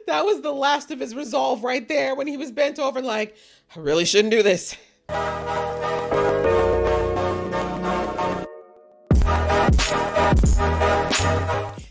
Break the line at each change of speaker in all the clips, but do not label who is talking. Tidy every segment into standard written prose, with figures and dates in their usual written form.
That was the last of his resolve right there when he was bent over like, I really shouldn't do this.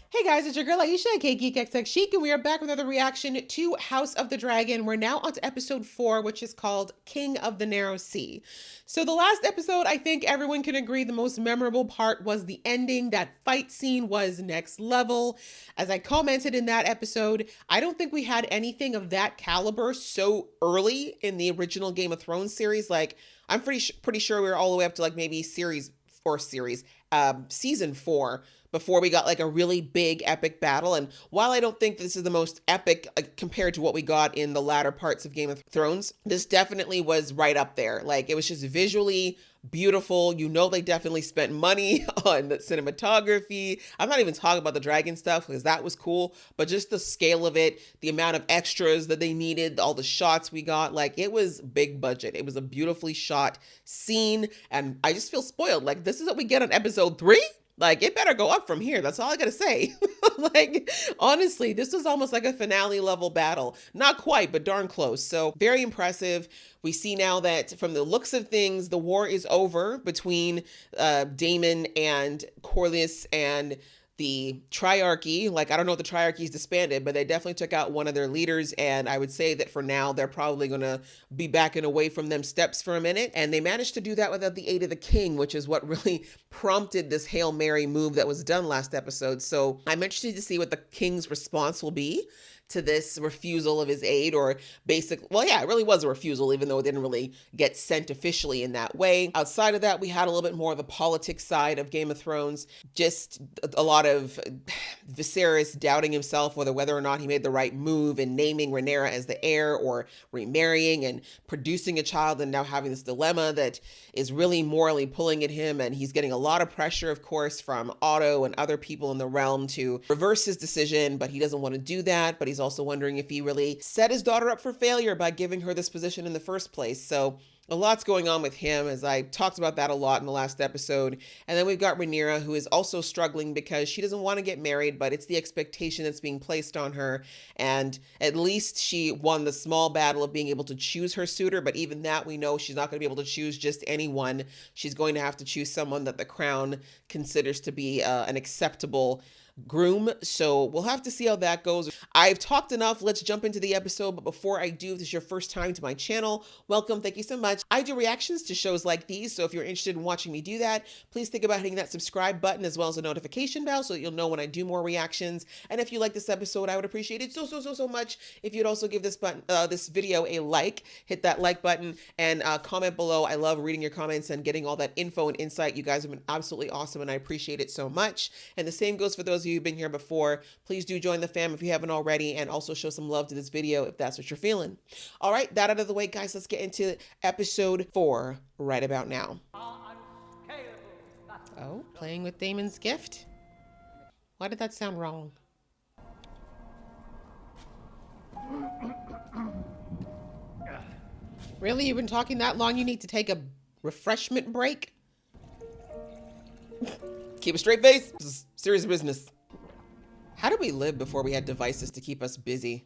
Hey guys, it's your girl Aisha, aka Geek Chic, and we are back with another reaction to House of the Dragon. We're now on to episode 4, which is called King of the Narrow Sea. So the last episode, I think everyone can agree the most memorable part was the ending. That fight scene was next level. As I commented in that episode, I don't think we had anything of that caliber so early in the original Game of Thrones series. Like, I'm pretty sure we were all the way up to like maybe season 4 before we got like a really big epic battle. And while I don't think this is the most epic compared to what we got in the latter parts of Game of Thrones, this definitely was right up there. Like, it was just visually beautiful. You know, they definitely spent money on the cinematography. I'm not even talking about the dragon stuff because that was cool, but just the scale of it, the amount of extras that they needed, all the shots we got, like, it was big budget. It was a beautifully shot scene, and I just feel spoiled. Like, this is what we get on episode 3? Like, it better go up from here. That's all I gotta say. Like, honestly, this was almost like a finale level battle. Not quite, but darn close. So very impressive. We see now that from the looks of things, the war is over between Daemon and Corlys and the Triarchy. Like, I don't know if the Triarchy is disbanded, but they definitely took out one of their leaders. And I would say that for now, they're probably going to be backing away from them steps for a minute. And they managed to do that without the aid of the king, which is what really prompted this Hail Mary move that was done last episode. So I'm interested to see what the king's response will be to this refusal of his aid, or well, yeah, it really was a refusal, even though it didn't really get sent officially in that way. Outside of that, we had a little bit more of the politics side of Game of Thrones, just a lot of Viserys doubting himself whether or not he made the right move in naming Rhaenyra as the heir or remarrying and producing a child, and now having this dilemma that is really morally pulling at him. And he's getting a lot of pressure, of course, from Otto and other people in the realm to reverse his decision, but he doesn't want to do that. But he's also wondering if he really set his daughter up for failure by giving her this position in the first place. So a lot's going on with him, as I talked about that a lot in the last episode. And then we've got Rhaenyra, who is also struggling because she doesn't want to get married, but it's the expectation that's being placed on her. And at least she won the small battle of being able to choose her suitor. But even that, we know she's not going to be able to choose just anyone. She's going to have to choose someone that the crown considers to be an acceptable groom. So we'll have to see how that goes. I've talked enough. Let's jump into the episode. But before I do, if this is your first time to my channel, welcome. Thank you so much. I do reactions to shows like these. So if you're interested in watching me do that, please think about hitting that subscribe button as well as the notification bell so that you'll know when I do more reactions. And if you like this episode, I would appreciate it so much if you'd also give this video a like. Hit that like button and comment below. I love reading your comments and getting all that info and insight. You guys have been absolutely awesome, and I appreciate it so much. And the same goes for those of you who've been here before. Please do join the fam if you haven't already, and also show some love to this video if that's what you're feeling. All right, that out of the way, guys, let's get into episode 4 right about now. Oh, playing with Daemon's gift? Why did that sound wrong? Really? You've been talking that long? You need to take a refreshment break? Keep a straight face. This is serious business. How did we live before we had devices to keep us busy?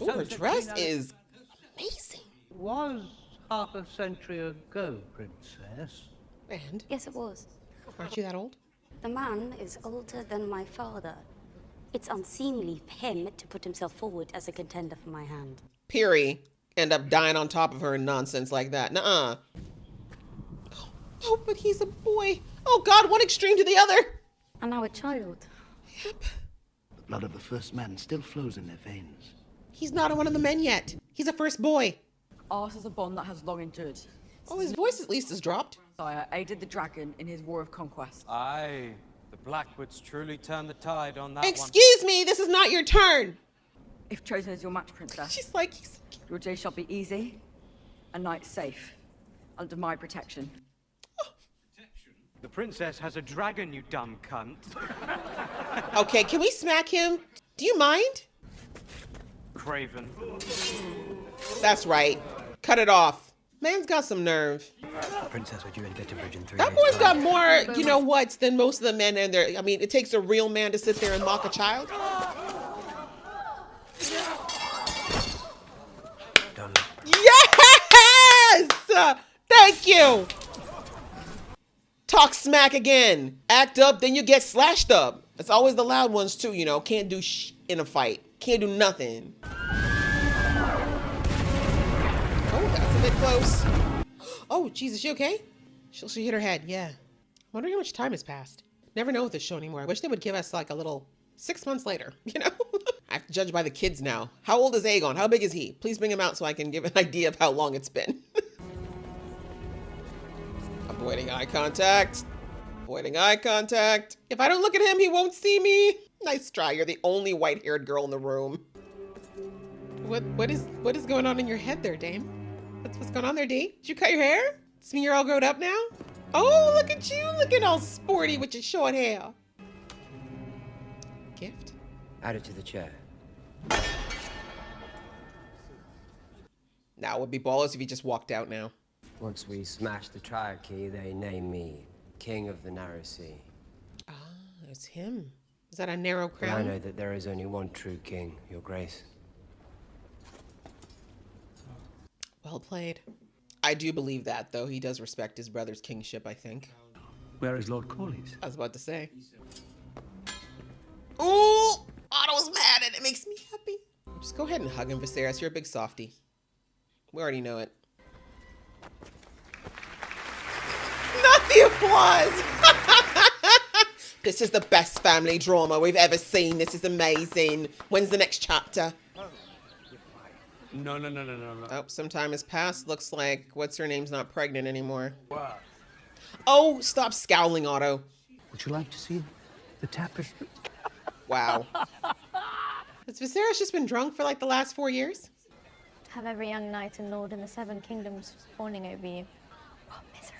Ooh, her dress is amazing.
It was half a century ago, Princess.
And?
Yes, it was.
Aren't you that old?
The man is older than my father. It's unseemly for him to put himself forward as a contender for my hand.
Piri end up dying on top of her and nonsense like that. Nuh-uh. Oh, but he's a boy. Oh God, one extreme to the other.
And now a child.
Yep.
The blood of the first men still flows in their veins.
He's not one of the men yet. He's a first boy.
Ours is a bond that has long endured.
Oh, his voice at least is dropped.
Sire aided the dragon in his war of conquest.
Aye, the Blackwoods truly turned the tide on that
Excuse me, this is not your turn.
If chosen as your match, Princess,
She's like, he's so cute.
your day shall be easy, and night safe, under my protection.
The princess has a dragon, you dumb cunt.
Okay, can we smack him? Do you mind?
Craven.
That's right. Cut it off. Man's got some nerve.
Princess, would you get to bridge in 3
That
days'
boy's got
time?
more, you know what, than most of the men in there. I mean, it takes a real man to sit there and mock a child. Thank you. Talk smack again. Act up, then you get slashed up. It's always the loud ones too, you know. Can't do in a fight. Can't do nothing. Oh, that's a bit close. Oh, Jesus, she okay? She hit her head, yeah. Wondering how much time has passed. Never know with this show anymore. I wish they would give us like a little 6 months later, you know? I have to judge by the kids now. How old is Aegon? How big is he? Please bring him out so I can give an idea of how long it's been. Avoiding eye contact. Avoiding eye contact. If I don't look at him, he won't see me. Nice try. You're the only white-haired girl in the room. What is going on in your head there, Dame? What's going on there, D? Did you cut your hair? Does this mean you're all grown up now? Oh, look at you, looking all sporty with your short hair. Gift?
Add it to the chair.
Now, it would be ballers if he just walked out now.
Once we smash the triarchy, they name me King of the Narrow Sea.
Ah, it's him. Is that a narrow
But
crown?
I know that there is only one true king, Your Grace.
Well played. I do believe that, though. He does respect his brother's kingship, I think.
Where is Lord Corlys?
I was about to say. Ooh! Otto's mad and it makes me happy. Just go ahead and hug him, Viserys. You're a big softie. We already know it. Not the applause! This is the best family drama we've ever seen. This is amazing. When's the next chapter?
No.
Oh, some time has passed. Looks like what's-her-name's not pregnant anymore. What? Oh, stop scowling, Otto.
Would you like to see the tapestry?
Wow. Has Viserys just been drunk for like the last 4 years?
Have every young knight and lord in the 7 kingdoms fawning over you. What misery.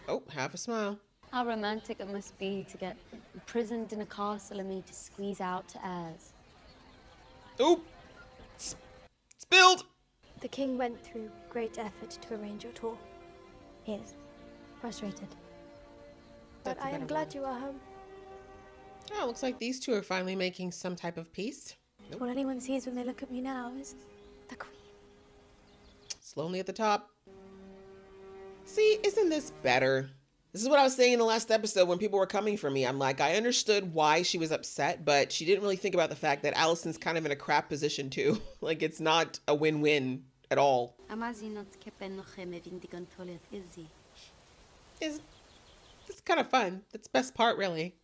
Oh, half a smile.
How romantic it must be to get imprisoned in a castle and me to squeeze out to heirs.
Oop! Spilled!
The king went through great effort to arrange your tour. He is frustrated. But
That's a
I am
better
glad
word.
you are home.
Oh, looks like these two are finally making some type of peace.
All anyone sees when they look at me now is the queen.
It's lonely at the top. See, isn't this better? This is what I was saying in the last episode when people were coming for me. I'm like, I understood why she was upset, but she didn't really think about the fact that Alicent's kind of in a crap position too. Like, it's not a win-win at all. It's kind of fun. That's the best part, really.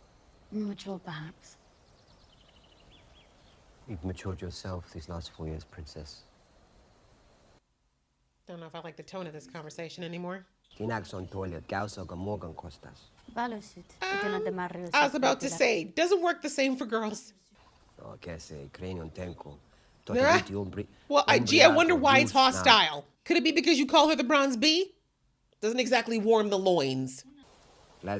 Mature, perhaps.
You've matured yourself these last 4 years, Princess.
Don't know if I like the tone of this conversation anymore.
Tinagson toilet, gausa morgan costas.
I was about to say, doesn't work the same for girls.
Oh, que se cranion tenko.
Well, gee, I wonder why it's hostile. Could it be because you call her the Bronze Bee? Doesn't exactly warm the loins. Ooh,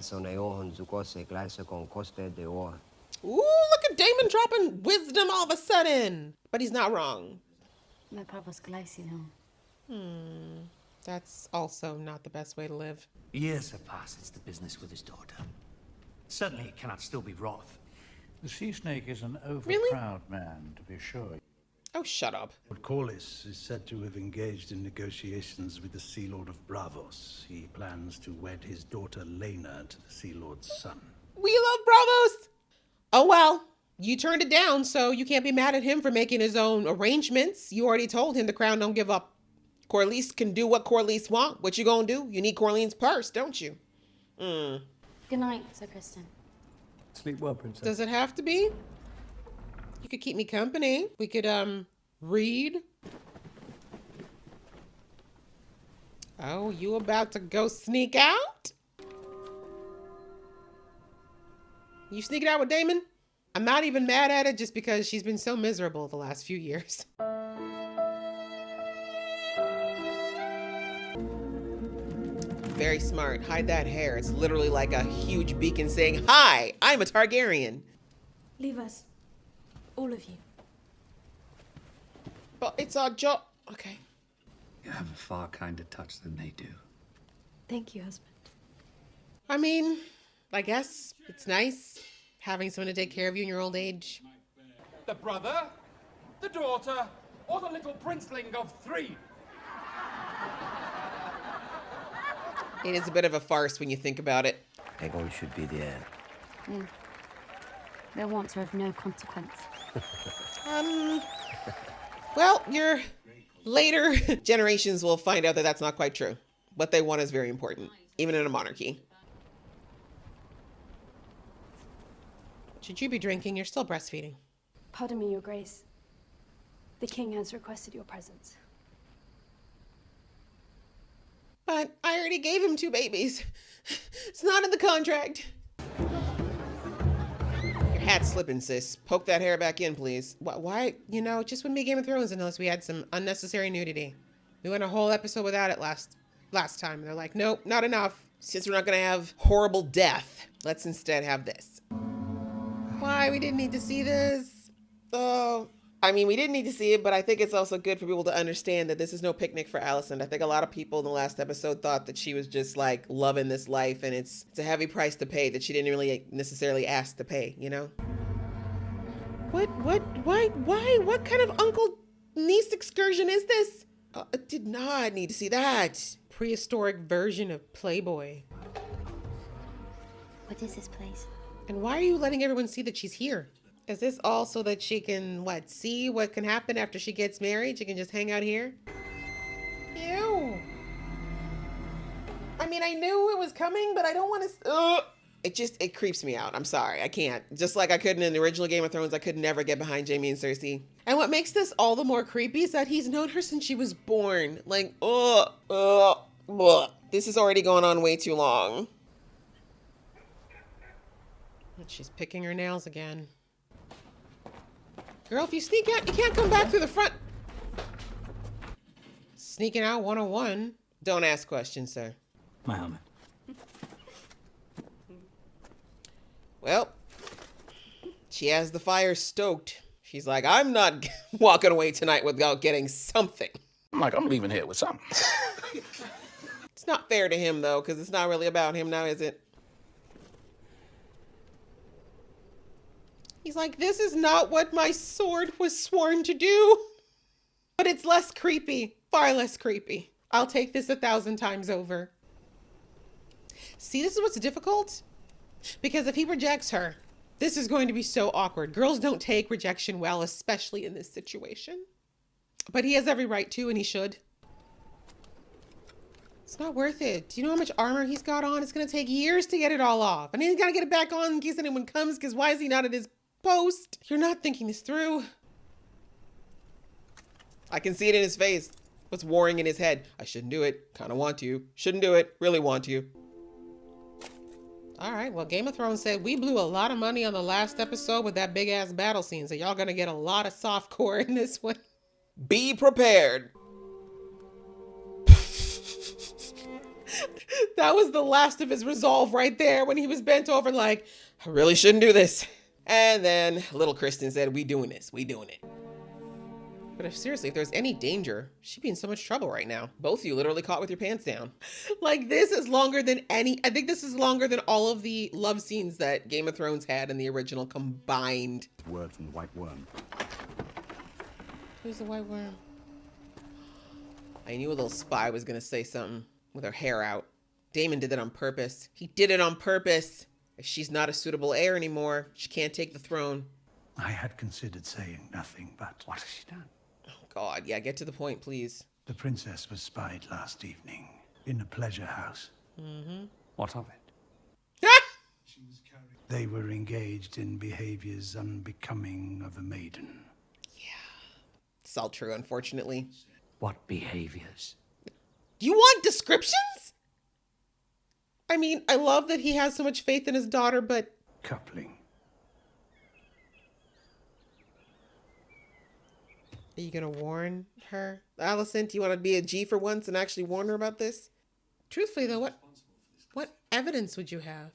look at Damon dropping wisdom all of a sudden. But he's not wrong. That's also not the best way to live.
Years have passed since the business with his daughter. Certainly he cannot still be wroth.
The sea snake is an overproud man, to be sure.
Oh, shut up.
Lord Corlys is said to have engaged in negotiations with the Sea Lord of Bravos. He plans to wed his daughter Lena to the Sea Lord's son.
We love Bravos! Oh, well, you turned it down, so you can't be mad at him for making his own arrangements. You already told him the crown don't give up. Corlys can do what Corlys want. What you gonna do? You need Corlene's purse, don't you?
Good night, Sir Kristen.
Sleep well, Princess.
Does it have to be? You could keep me company. We could, read. Oh, you about to go sneak out? You sneaking out with Damon? I'm not even mad at it just because she's been so miserable the last few years. Very smart. Hide that hair. It's literally like a huge beacon saying, "Hi, I'm a Targaryen."
Leave us. All of you.
But it's our job. Okay.
You have a far kinder touch than they do.
Thank you, husband.
I mean, I guess it's nice having someone to take care of you in your old age.
The brother, the daughter, or the little princeling of 3?
It is a bit of a farce when you think about it.
Aegon should be the heir.
Their wants are of no consequence.
Well, your later generations will find out that that's not quite true. What they want is very important, even in a monarchy. Should you be drinking? You're still breastfeeding.
Pardon me, Your Grace. The king has requested your presence.
But I already gave him 2 babies. It's not in the contract. Your hat's slipping, sis. Poke that hair back in, please. Why? You know, it just wouldn't be Game of Thrones unless we had some unnecessary nudity. We went a whole episode without it last time. They're like, nope, not enough. Since we're not gonna have horrible death, let's instead have this. Why? We didn't need to see this. Oh. I mean, we didn't need to see it, but I think it's also good for people to understand that this is no picnic for Alicent. I think a lot of people in the last episode thought that she was just like loving this life, and it's a heavy price to pay that she didn't really necessarily ask to pay, you know? Why? What kind of uncle niece excursion is this? I did not need to see that. Prehistoric version of Playboy.
What is this place?
And why are you letting everyone see that she's here? Is this all so that she can, see what can happen after she gets married? She can just hang out here? Ew. I mean, I knew it was coming, but I don't want to... It creeps me out. I'm sorry. I can't. Just like I couldn't in the original Game of Thrones, I could never get behind Jaime and Cersei. And what makes this all the more creepy is that he's known her since she was born. Like, this is already going on way too long. She's picking her nails again. Girl, if you sneak out, you can't come back through the front. Sneaking out 101. Don't ask questions, sir.
My helmet.
Well, she has the fire stoked. She's like, I'm not walking away tonight without getting something.
I'm leaving here with something.
It's not fair to him, though, because it's not really about him now, is it? He's like, this is not what my sword was sworn to do. But it's less creepy. Far less creepy. I'll take this 1,000 times over. See, this is what's difficult. Because if he rejects her, this is going to be so awkward. Girls don't take rejection well, especially in this situation. But he has every right to, and he should. It's not worth it. Do you know how much armor he's got on? It's going to take years to get it all off. And he's got to get it back on in case anyone comes, because why is he not at his post? You're not thinking this through. I can see it in his face. What's warring in his head? I shouldn't do it. Kind of want to. Shouldn't do it. Really want to. All right. Well, Game of Thrones said we blew a lot of money on the last episode with that big ass battle scene. So y'all gonna get a lot of softcore in this one. Be prepared. That was the last of his resolve right there when he was bent over like, I really shouldn't do this. And then little Kristen said, we doing this. We doing it. But if there's any danger, she'd be in so much trouble right now. Both of you literally caught with your pants down. Like, this is longer than I think this is longer than all of the love scenes that Game of Thrones had in the original combined.
Word from the White Worm.
Who's the White Worm? I knew a little spy was gonna say something with her hair out. Daemon did that on purpose. He did it on purpose. If she's not a suitable heir anymore, she can't take the throne.
I had considered saying nothing, but...
What has she done?
Oh, God. Yeah, get to the point, please.
The princess was spied last evening in a pleasure house.
Mm-hmm.
What of it?
They were engaged in behaviors unbecoming of a maiden.
It's all true, unfortunately.
What behaviors?
Do you want descriptions? I mean, I love that he has so much faith in his daughter, but...
Coupling.
Are you gonna warn her? Alicent, do you want to be a G for once and actually warn her about this? Truthfully, though, what evidence would you have?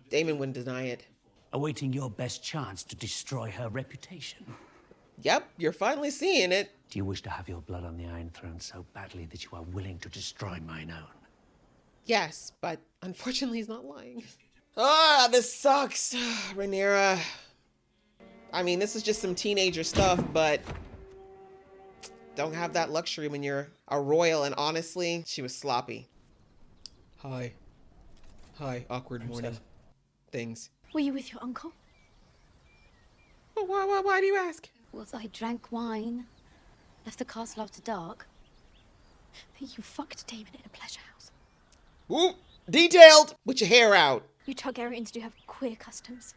Daemon wouldn't deny it.
Awaiting your best chance to destroy her reputation.
Yep, you're finally seeing it.
Do you wish to have your blood on the Iron Throne so badly that you are willing to destroy mine own?
Yes, but unfortunately he's not lying. Ah, this sucks. Rhaenyra. I mean, this is just some teenager stuff, but don't have that luxury when you're a royal, and honestly, she was sloppy. Hi. Hi, awkward morning things.
Were you with your uncle?
Oh, why do you ask?
Well, I drank wine, left the castle after dark.
That you fucked Damon in a pleasure house.
Ooh, detailed! With your hair out.
You Targaryens do have queer customs.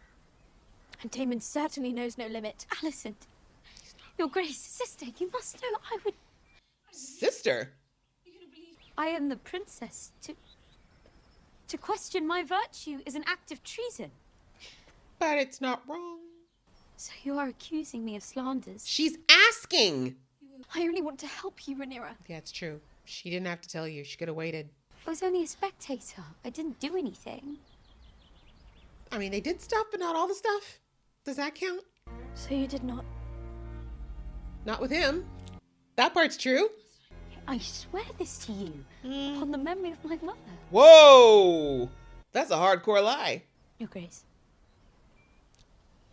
And Damon certainly knows no limit.
Alicent, your Grace, sister, you must know I would...
Sister?
I am the princess. To question my virtue is an act of treason.
But it's not wrong.
So you are accusing me of slanders?
She's asking!
I only want to help you, Rhaenyra.
Yeah, it's true. She didn't have to tell you. She could have waited.
I was only a spectator. I didn't do anything.
I mean, they did stuff, but not all the stuff. Does that count?
So you did not...
Not with him. That part's true.
I swear this to you, upon the memory of my mother.
Whoa! That's a hardcore lie.
Your Grace,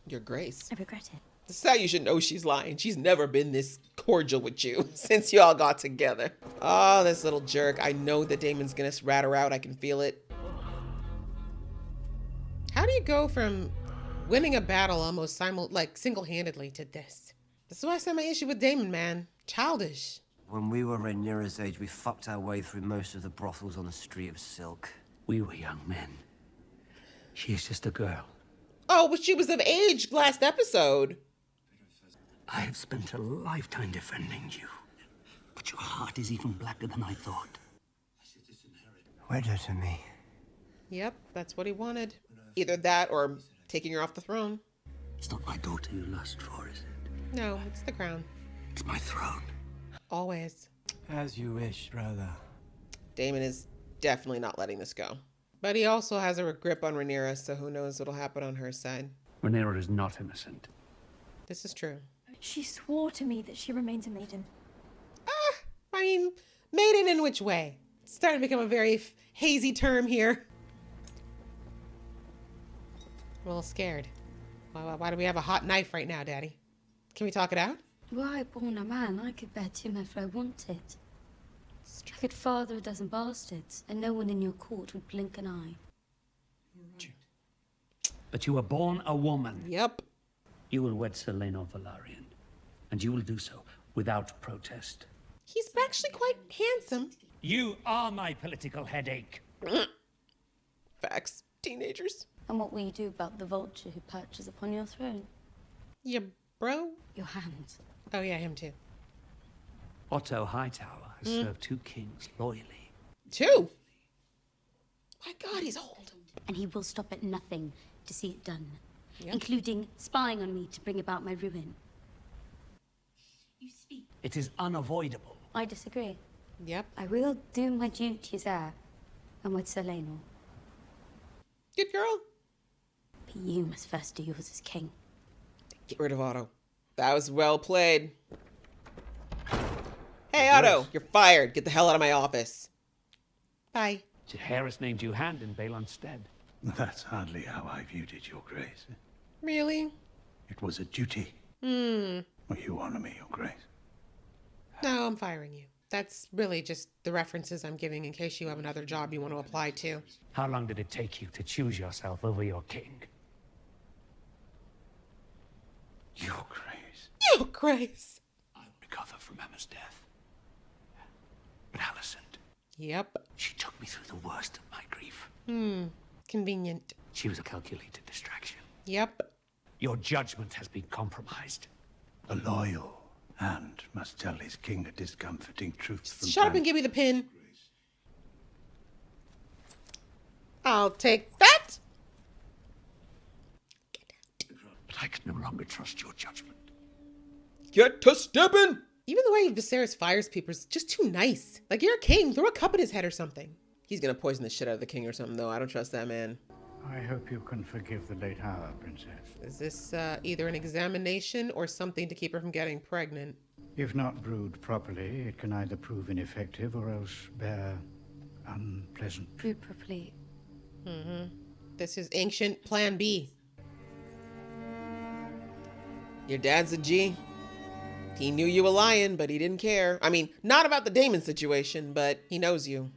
Your Grace.
I regret it.
This is how you should know she's lying. She's never been this cordial with you since y'all got together. Oh, this little jerk. I know that Damon's gonna rat her out. I can feel it. How do you go from winning a battle almost single-handedly to this? This is why I said my issue with Damon, man. Childish.
When we were Rhaenyra's age, we fucked our way through most of the brothels on the Street of Silk.
We were young men. She is just a girl.
Oh, but she was of age last episode.
I have spent a lifetime defending you. But your heart is even blacker than I thought.
Wed her to me.
Yep, that's what he wanted. Either that or taking her off the throne.
It's not my daughter you lust for, is it?
No, it's the crown.
It's my throne.
Always.
As you wish, brother.
Damon is definitely not letting this go. But he also has a grip on Rhaenyra, so who knows what'll happen on her side.
Rhaenyra is not innocent.
This is true.
She swore to me that she remains a maiden.
I mean, maiden in which way? It's starting to become a very hazy term here. I'm a little scared. Why do we have a hot knife right now, Daddy? Can we talk it out?
Were I born a man, I could bear Tim if I wanted. I could father a dozen bastards, and no one in your court would blink an eye.
But you were born a woman.
Yep.
You will wed Sir Laenor Velaryon. And you will do so without protest.
He's actually quite handsome.
You are my political headache.
Facts. Teenagers.
And what will you do about the vulture who perches upon your throne?
Yeah, bro.
Your hands.
Oh yeah, him too.
Otto Hightower has served 2 kings loyally.
2? My God, he's old.
And he will stop at nothing to see it done.
Yep.
Including spying on me to bring about my ruin.
It is unavoidable.
I disagree.
Yep.
I will do my duty as heir and with Sir Laenor.
Good girl.
But you must first do yours as king.
Get rid of Otto. That was well played. Hey, Otto, you're fired. Get the hell out of my office. Bye.
Jaehaerys named you hand in Balon's stead.
That's hardly how I viewed it, Your Grace.
Really?
It was a duty.
Hmm.
Well, you honor me, Your Grace.
No, I'm firing you. That's really just the references I'm giving in case you have another job you want to apply to.
How long did it take you to choose yourself over your king?
Your Grace.
Your Grace.
I will recover from Emma's death. But Alicent,
Yep.
she took me through the worst of my grief.
Convenient.
She was a calculated distraction.
Yep.
Your judgment has been compromised.
A loyal hand must tell his king a discomforting truth from
Shut up and give me the pin. I'll take that.
But I can no longer trust your judgment.
Get to stepping. Even the way Viserys fires people is just too nice. Like, you're a king. Throw a cup at his head or something. He's gonna poison the shit out of the king or something, though. I don't trust that man.
I hope you can forgive the late hour, Princess.
Is this either an examination or something to keep her from getting pregnant?
If not brewed properly, it can either prove ineffective or else bear unpleasant.
Brew properly.
This is ancient Plan B. Your dad's a G. He knew you were lying, but he didn't care. I mean, not about the Daemon situation, but he knows you.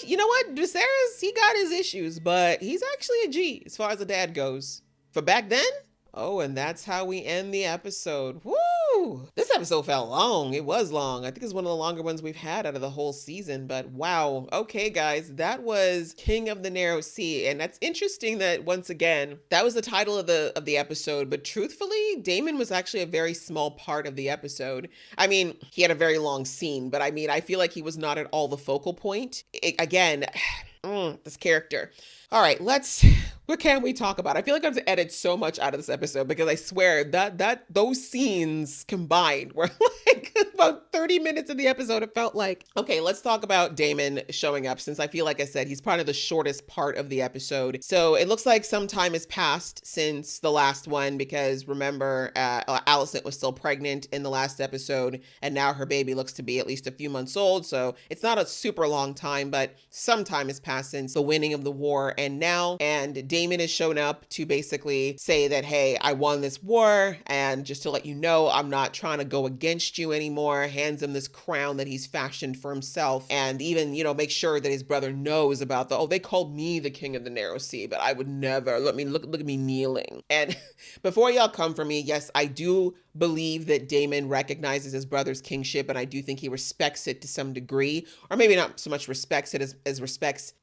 You know what? Viserys, he got his issues, but he's actually a G as far as a dad goes. For back then? Oh, and that's how we end the episode. Woo! This episode felt long. It was long. I think it's one of the longer ones we've had out of the whole season, but wow. Okay, guys, that was King of the Narrow Sea. And that's interesting that once again, that was the title of the episode, but truthfully, Daemon was actually a very small part of the episode. I mean, he had a very long scene, but I mean, I feel like he was not at all the focal point. This character. All right, what can we talk about? I feel like I have to edit so much out of this episode because I swear that those scenes combined were like about 30 minutes of the episode. It felt like, okay, let's talk about Daemon showing up, since I feel like I said he's probably the shortest part of the episode. So it looks like some time has passed since the last one, because remember, Alicent was still pregnant in the last episode, and now her baby looks to be at least a few months old. So it's not a super long time, but some time has passed since the winning of the war. And Daemon has shown up to basically say that, hey, I won this war, and just to let you know, I'm not trying to go against you anymore. Hands him this crown that he's fashioned for himself, and even, make sure that his brother knows about they called me the King of the Narrow Sea, but I would never. Look at me kneeling. And before y'all come for me, yes, I do believe that Daemon recognizes his brother's kingship, and I do think he respects it to some degree, or maybe not so much respects it as respects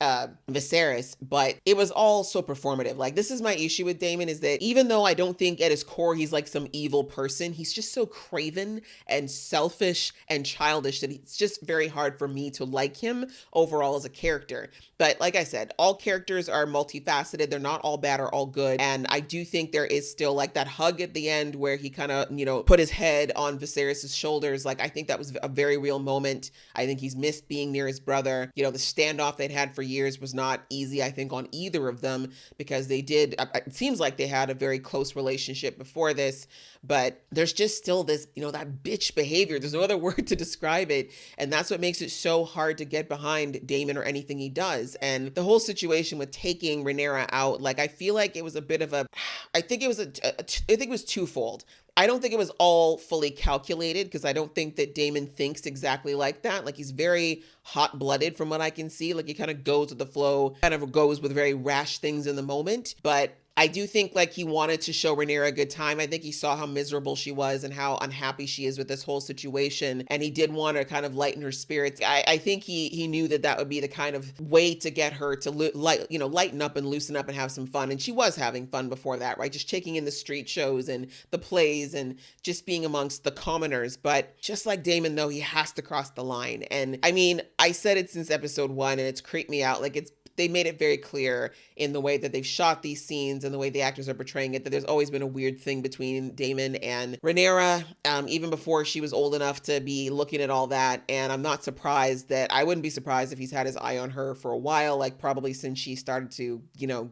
Viserys, but it was all so performative. Like, this is my issue with Daemon, is that even though I don't think at his core he's like some evil person, he's just so craven and selfish and childish that it's just very hard for me to like him overall as a character. But like I said, all characters are multifaceted. They're not all bad or all good. And I do think there is still like that hug at the end where he kind of, put his head on Viserys' shoulders. Like, I think that was a very real moment. I think he's missed being near his brother. The standoff they'd had for years was not easy, I think, on either of them, because it seems like they had a very close relationship before this, but there's just still this, that bitch behavior. There's no other word to describe it. And that's what makes it so hard to get behind Daemon or anything he does. And the whole situation with taking Rhaenyra out, like, I feel like it was a bit of I think it was twofold. I don't think it was all fully calculated, because I don't think that Daemon thinks exactly like that. Like, he's very hot-blooded from what I can see. Like, he kind of goes with the flow, kind of goes with very rash things in the moment. But I do think like he wanted to show Rhaenyra a good time. I think he saw how miserable she was and how unhappy she is with this whole situation. And he did want to kind of lighten her spirits. I think he knew that would be the kind of way to get her to lighten up and loosen up and have some fun. And she was having fun before that, right? Just taking in the street shows and the plays and just being amongst the commoners. But just like Daemon, though, he has to cross the line. And I mean, I said it since episode 1, and it's creeped me out. Like, they made it very clear in the way that they've shot these scenes and the way the actors are portraying it that there's always been a weird thing between Daemon and Rhaenyra, even before she was old enough to be looking at all that. And I'm not surprised I wouldn't be surprised if he's had his eye on her for a while, like probably since she started to,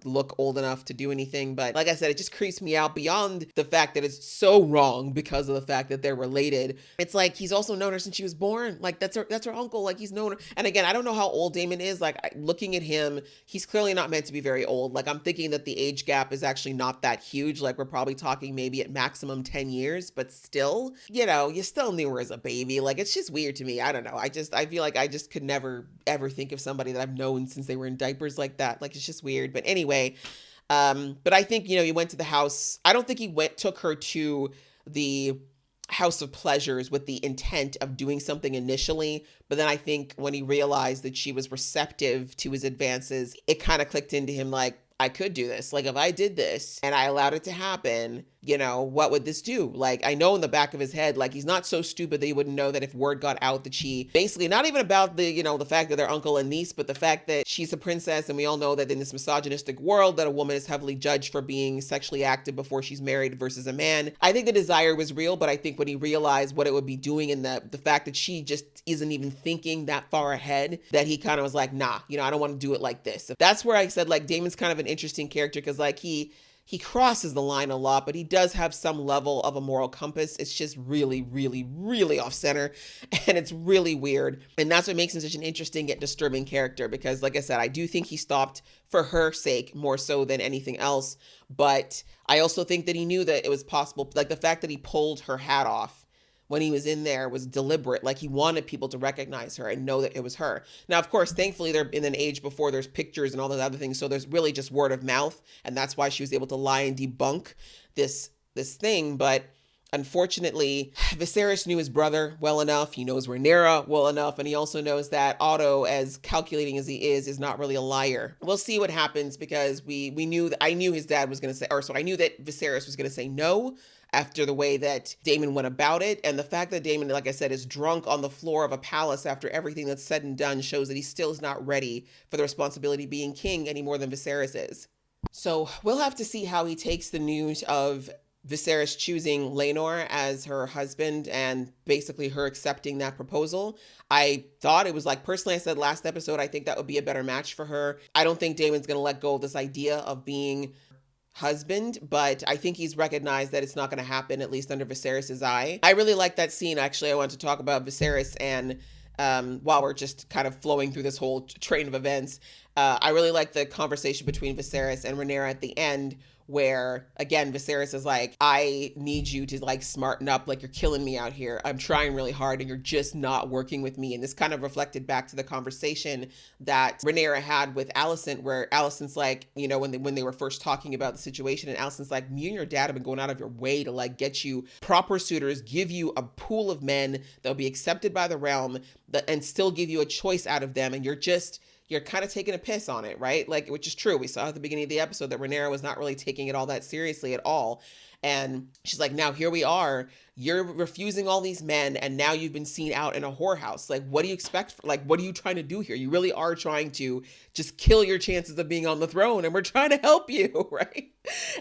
look old enough to do anything. But like I said, it just creeps me out beyond the fact that it's so wrong because of the fact that they're related. It's like he's also known her since she was born. Like, that's her uncle. Like, he's known her. And again, I don't know how old Daemon is. Like, looking at him, he's clearly not meant to be very old. Like, I'm thinking that the age gap is actually not that huge. Like, we're probably talking maybe at maximum 10 years, but still, you still knew her as a baby. Like, it's just weird to me. I don't know. I feel like I just could never, ever think of somebody that I've known since they were in diapers like that. Like, it's just weird. But anyway, but I think, he went to the house. I don't think he took her to the House of Pleasures with the intent of doing something initially. But then I think when he realized that she was receptive to his advances, it kind of clicked into him like, I could do this. Like, if I did this and I allowed it to happen, what would this do? Like, I know in the back of his head, like, he's not so stupid that he wouldn't know that if word got out that she basically, not even about the, the fact that they're uncle and niece, but the fact that she's a princess. And we all know that in this misogynistic world that a woman is heavily judged for being sexually active before she's married versus a man. I think the desire was real, but I think when he realized what it would be doing and the fact that she just isn't even thinking that far ahead, that he kind of was like, nah, I don't want to do it like this. That's where I said, like, Daemon's kind of an interesting character, because like he crosses the line a lot, but he does have some level of a moral compass. It's just really, really, really off center, and it's really weird. And that's what makes him such an interesting yet disturbing character, because like I said, I do think he stopped for her sake more so than anything else. But I also think that he knew that it was possible. Like, the fact that he pulled her hat off when he was in there was deliberate. Like he wanted people to recognize her and know that it was her. Now, of course, thankfully they're in an age before there's pictures and all those other things. So there's really just word of mouth. And that's why she was able to lie and debunk this thing. But unfortunately, Viserys knew his brother well enough. He knows Rhaenyra well enough. And he also knows that Otto, as calculating as he is not really a liar. We'll see what happens, because I knew his dad was going to say, I knew that Viserys was going to say no after the way that Daemon went about it. And the fact that Daemon, like I said, is drunk on the floor of a palace after everything that's said and done shows that he still is not ready for the responsibility of being king any more than Viserys is. So we'll have to see how he takes the news of Viserys choosing Laenor as her husband and basically her accepting that proposal. I thought it was like, personally, I said last episode, I think that would be a better match for her. I don't think Daemon's going to let go of this idea of being husband, but I think he's recognized that it's not going to happen, at least under Viserys's eye. I really like that scene. Actually, I want to talk about Viserys, and while we're just kind of flowing through this whole train of events, I really like the conversation between Viserys and Rhaenyra at the end, where again Viserys is like, I need you to like smarten up, like you're killing me out here. I'm trying really hard and you're just not working with me. And this kind of reflected back to the conversation that Rhaenyra had with Alicent, where Alicent's like, you know, when they were first talking about the situation, and Alicent's like, me and your dad have been going out of your way to like get you proper suitors, give you a pool of men that'll be accepted by the realm, and still give you a choice out of them, and you're kind of taking a piss on it, right? Like, which is true. We saw at the beginning of the episode that Rhaenyra was not really taking it all that seriously at all. And she's like, now here we are, you're refusing all these men, and now you've been seen out in a whorehouse. Like, what do you expect? Like, what are you trying to do here? You really are trying to just kill your chances of being on the throne, and we're trying to help you, right?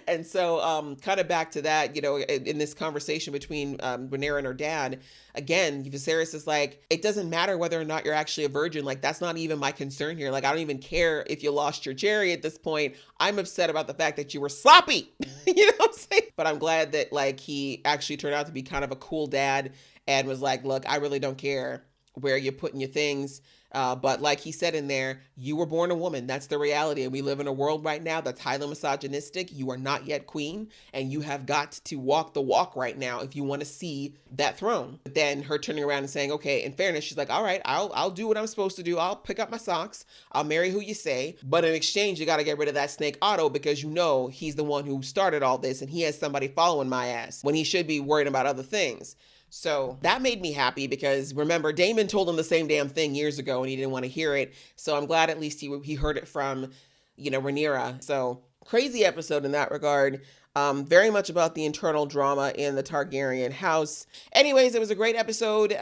And so kind of back to that, you know, in this conversation between Rhaenyra and her dad, again, Viserys is like, it doesn't matter whether or not you're actually a virgin. Like, that's not even my concern here. Like, I don't even care if you lost your Jerry at this point. I'm upset about the fact that you were sloppy. You know what I'm saying? But I'm glad that like he actually turned out to be kind of a cool dad and was like, look, I really don't care where you're putting your things. But like he said in there, you were born a woman. That's the reality. And we live in a world right now that's highly misogynistic. You are not yet queen, and you have got to walk the walk right now if you want to see that throne. But then her turning around and saying, okay, in fairness, she's like, all right, I'll do what I'm supposed to do. I'll pick up my socks. I'll marry who you say. But in exchange, you got to get rid of that snake Otto, because you know he's the one who started all this, and he has somebody following my ass when he should be worried about other things. So that made me happy, because remember, Daemon told him the same damn thing years ago and he didn't want to hear it. So I'm glad at least he heard it from, you know, Rhaenyra. So crazy episode in that regard. Very much about the internal drama in the Targaryen house. Anyways, it was a great episode.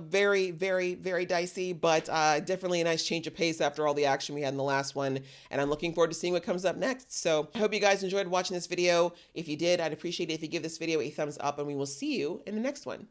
Very, very, very dicey, but definitely a nice change of pace after all the action we had in the last one. And I'm looking forward to seeing what comes up next. So I hope you guys enjoyed watching this video. If you did, I'd appreciate it if you give this video a thumbs up, and we will see you in the next one.